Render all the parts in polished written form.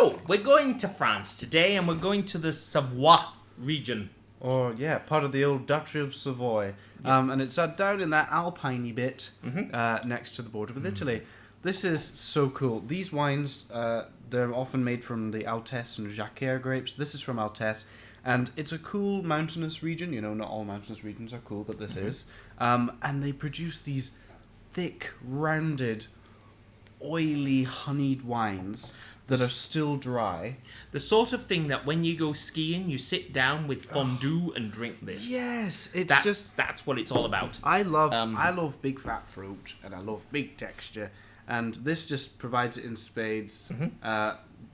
So, we're going to France today, and we're going to the Savoie region. Or, yeah, part of the old Duchy of Savoy. Yes. And it's down in that alpine bit next to the border with Italy. This is so cool. These wines, they're often made from the Altesse and Jacquère grapes. This is from Altesse. And it's a cool mountainous region. You know, not all mountainous regions are cool, but this is. And they produce these thick, rounded, oily, honeyed wines that are still dry. The sort of thing that when you go skiing, you sit down with fondue and drink this. Yes, That's what it's all about. I love big fat fruit and I love big texture, and this just provides it in spades,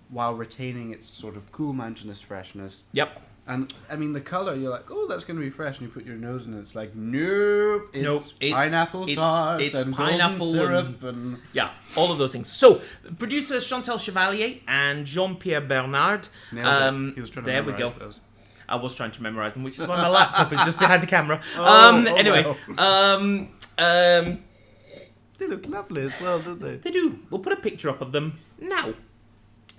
while retaining its sort of cool mountainous freshness. Yep. And I mean the color, you're like, oh, that's going to be fresh, and you put your nose in it, it's like, nope, it's pineapple tart and pineapple golden syrup and yeah, all of those things. So, producers Chantal Chevalier and Jean-Pierre Bernard. Nailed it. He was trying to there we memorize go. those. I was trying to memorize them, which is why my laptop is just behind the camera. Anyway, they look lovely as well, don't they? They do. We'll put a picture up of them now.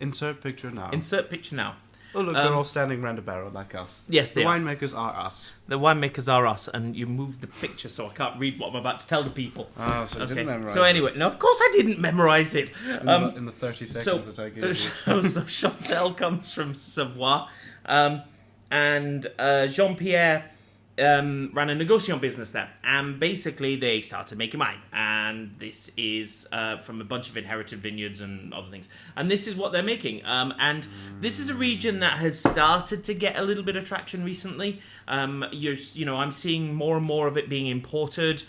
Insert picture now. Insert picture now. Oh, look, they're all standing round a barrel like us. Yes, they are. The winemakers are us. The winemakers are us, and you moved the picture so I can't read what I'm about to tell the people. Oh, so you didn't memorize So anyway, no, of course I didn't memorize it. In the 30 seconds that I gave you. So Chantal comes from Savoie, and Jean-Pierre ran a negociant business there, and basically they started making wine, and this is from a bunch of inherited vineyards and other things, and this is what they're making, and this is a region that has started to get a little bit of traction recently. I'm seeing more and more of it being imported.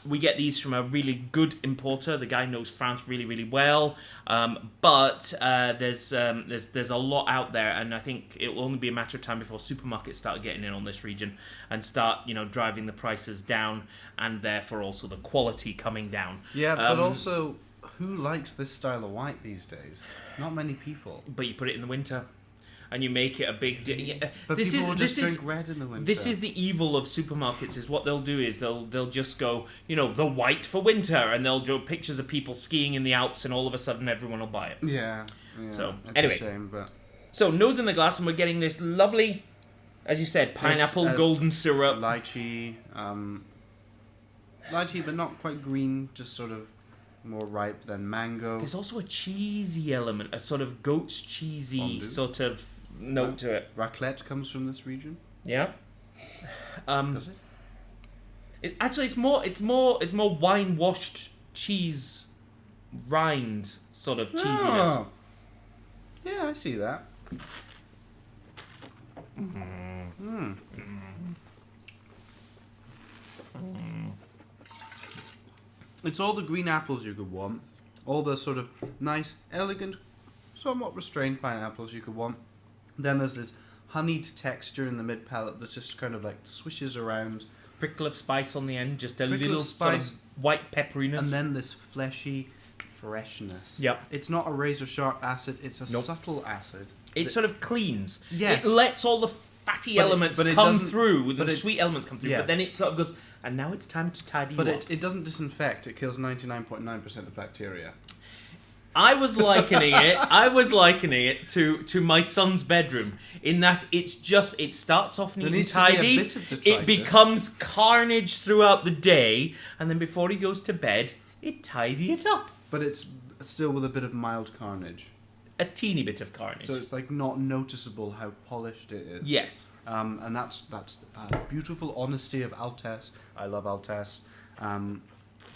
We get these from a really good importer. The guy knows France really, really well. But there's a lot out there, and I think it will only be a matter of time before supermarkets start getting in on this region and start, driving the prices down, and therefore also the quality coming down. Yeah, but also, who likes this style of white these days? Not many people. But you put it in the winter. And you make it a big deal. Yeah. But people will just drink red in the winter. This is the evil of supermarkets. Is what they'll do is they'll just go, the white for winter, and they'll draw pictures of people skiing in the Alps, and all of a sudden everyone will buy it. Yeah. So it's anyway, a shame, but so nose in the glass, and we're getting this lovely, as you said, pineapple, golden syrup, lychee, but not quite green, just sort of more ripe than mango. There's also a cheesy element, a sort of goat's cheesy Fondue. sort of note to it. Raclette comes from this region. Yeah. Does it? It's more wine washed cheese rind sort of cheesiness. Oh. Yeah, I see that. It's all the green apples you could want, all the sort of nice, elegant, somewhat restrained pineapples you could want. Then there's this honeyed texture in the mid palate that just kind of like swishes around. Prickle of spice on the end, just a Prickle little of spice. sort of white pepperiness. And then this fleshy freshness. Yep. It's not a razor sharp acid, it's a subtle acid. It sort of cleans. Yes. It lets all the fatty elements come through, the sweet elements come through, yeah. but then it sort of goes, and now it's time to tidy you up. But it doesn't disinfect, it kills 99.9% of bacteria. I was likening it to my son's bedroom, in that it starts off neat and tidy, it becomes carnage throughout the day, and then before he goes to bed, it tidy it up. But it's still with a bit of mild carnage. A teeny bit of carnage. So it's like not noticeable how polished it is. Yes. And that's the beautiful honesty of Altesse. I love Altesse.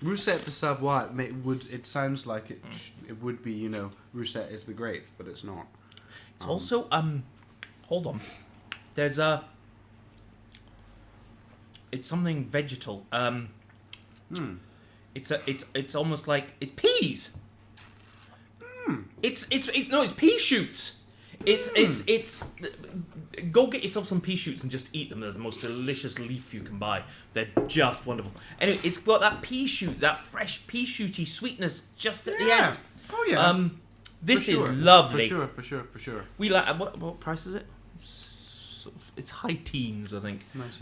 Roussette de Savoie, it sounds like it would be, Roussette is the grape, but it's not. It's also, hold on. There's it's something vegetal. It's almost like, it's peas! It's pea shoots! It's go get yourself some pea shoots and just eat them. They're the most delicious leaf you can buy. They're just wonderful. Anyway, it's got that pea shoot, that fresh pea shooty sweetness just at the end. Oh yeah. This is lovely. For sure. We like what price is it? It's high teens, I think. Nice.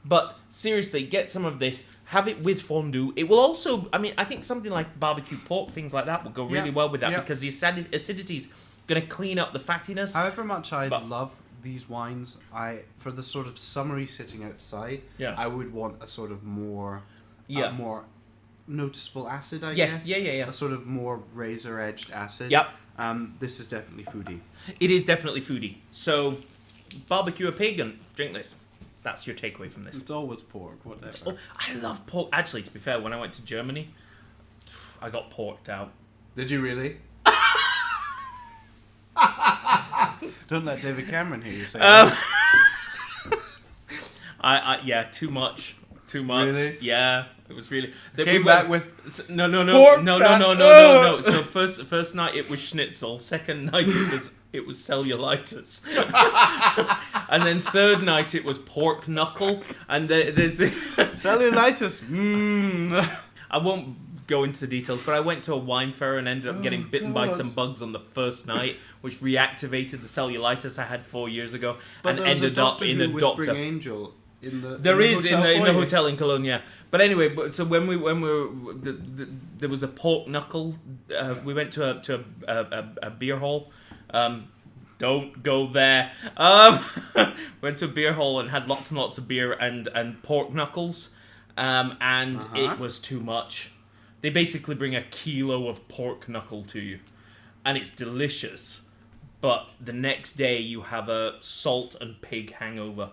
But seriously, get some of this. Have it with fondue. It will also, I think something like barbecue pork, things like that, will go really well with that because the acidity's going to clean up the fattiness. However much I But- love these wines, for the sort of summery sitting outside, I would want a sort of more noticeable acid, I guess. Yeah. A sort of more razor-edged acid. Yep. This is definitely foodie. It is definitely foodie. So, barbecue a pig and drink this. That's your takeaway from this. It's always pork, whatever. Oh, I love pork. Actually, to be fair, when I went to Germany, I got porked out. Did you really? Don't let David Cameron hear you say that. Too much. Really? Yeah, it was really. Came back with no. pork fat. No. So first night it was schnitzel. Second night it was cellulitis, and then third night it was pork knuckle. And there's the cellulitis. I won't go into the details, but I went to a wine fair and ended up getting bitten by some bugs on the first night, which reactivated the cellulitis I had 4 years ago, and ended up in a doctor. Angel in the hotel in Cologne, yeah. But anyway, so when we were there was a pork knuckle. We went to a beer hall. Don't go there. Went to a beer hall and had lots and lots of beer and pork knuckles, and it was too much. They basically bring a kilo of pork knuckle to you, and it's delicious. But the next day you have a salt and pig hangover.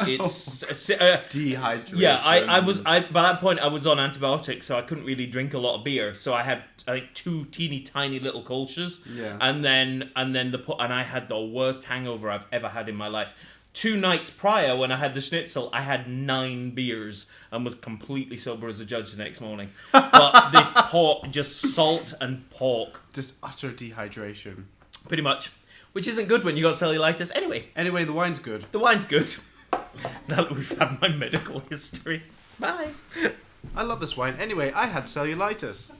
It's dehydration. Yeah, I was by that point I was on antibiotics, so I couldn't really drink a lot of beer. So I had like 2 teeny tiny little Kolsch's, and then I had the worst hangover I've ever had in my life. 2 nights prior, when I had the schnitzel, I had 9 beers and was completely sober as a judge the next morning. But this pork, just salt and pork, just utter dehydration, pretty much, which isn't good when you got cellulitis. Anyway, the wine's good. The wine's good. Now that we've had my medical history. Bye. I love this wine. Anyway, I had cellulitis.